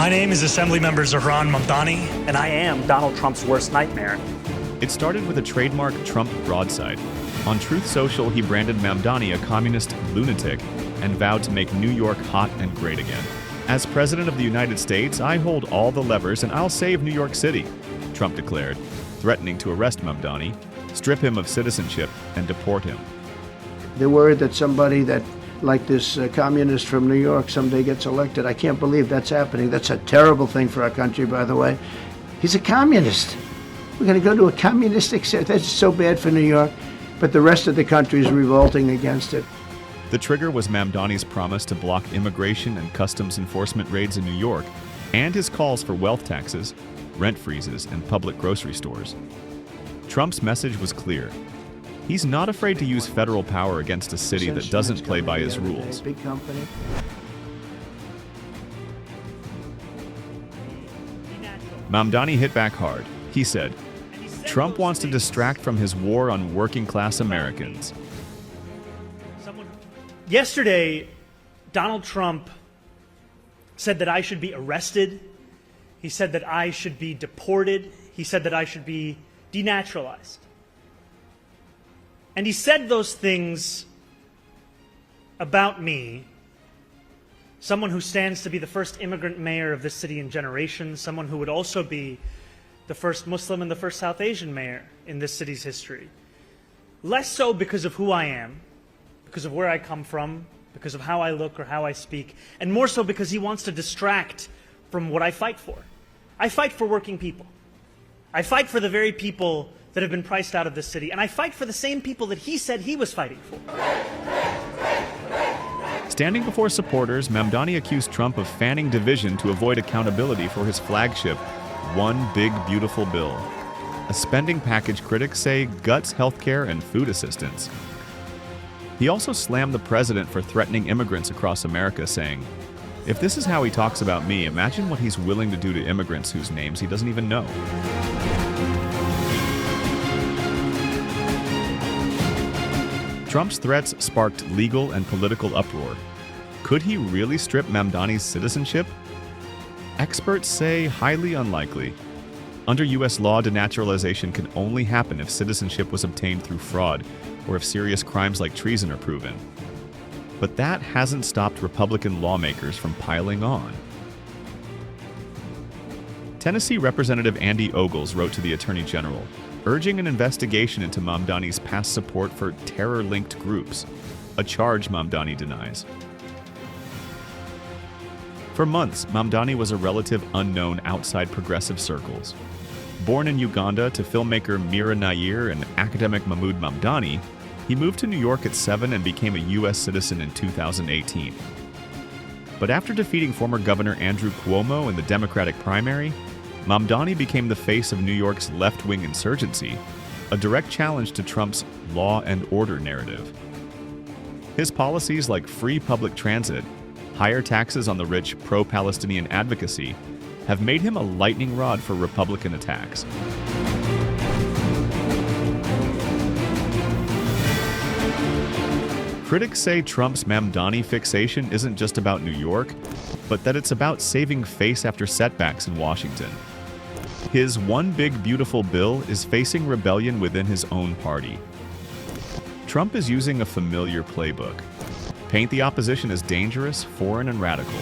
My name is Assemblymember Zohran Mamdani, And I am Donald Trump's worst nightmare. It started with a trademark Trump broadside. On Truth Social, he branded Mamdani a communist lunatic and vowed to make New York hot and great again. As President of the United States, I hold all the levers and I'll save New York City, Trump declared, threatening to arrest Mamdani, strip him of citizenship, and deport him. They're worried that somebody that, like this communist from New York, someday gets elected. I can't believe that's happening. That's a terrible thing for our country, by the way. He's a communist. We're going to go to a communistic state. That's so bad for New York. But the rest of the country is revolting against it. The trigger was Mamdani's promise to block immigration and customs enforcement raids in New York, and his calls for wealth taxes, rent freezes, and public grocery stores. Trump's message was clear. He's not afraid to use federal power against a city that doesn't play by his rules. Big company. Mamdani hit back hard. He said, Trump wants to distract from his war on working-class Americans. Yesterday, Donald Trump said that I should be arrested. He said that I should be deported. He said that I should be denaturalized. And he said those things about me, someone who stands to be the first immigrant mayor of this city in generations, someone who would also be the first Muslim and the first South Asian mayor in this city's history. Less so because of who I am, because of where I come from, because of how I look or how I speak, and more so because he wants to distract from what I fight for. I fight for working people. I fight for the very people that have been priced out of this city, and I fight for the same people that he said he was fighting for. Standing before supporters, Mamdani accused Trump of fanning division to avoid accountability for his flagship, One Big Beautiful Bill, a spending package critics say guts healthcare and food assistance. He also slammed the president for threatening immigrants across America, saying, "If this is how he talks about me, imagine what he's willing to do to immigrants whose names he doesn't even know." Trump's threats sparked legal and political uproar. Could he really strip Mamdani's citizenship? Experts say highly unlikely. Under U.S. law, denaturalization can only happen if citizenship was obtained through fraud or if serious crimes like treason are proven. But that hasn't stopped Republican lawmakers from piling on. Tennessee Representative Andy Ogles wrote to the Attorney General, urging an investigation into Mamdani's past support for terror-linked groups, a charge Mamdani denies. For months, Mamdani was a relative unknown outside progressive circles. Born in Uganda to filmmaker Mira Nair and academic Mahmoud Mamdani, he moved to New York at 7 and became a U.S. citizen in 2018. But after defeating former Governor Andrew Cuomo in the Democratic primary, Mamdani became the face of New York's left-wing insurgency, a direct challenge to Trump's law and order narrative. His policies like free public transit, higher taxes on the rich, pro-Palestinian advocacy, have made him a lightning rod for Republican attacks. Critics say Trump's Mamdani fixation isn't just about New York, but that it's about saving face after setbacks in Washington. His One Big Beautiful Bill is facing rebellion within his own party. Trump is using a familiar playbook. Paint the opposition as dangerous, foreign, and radical.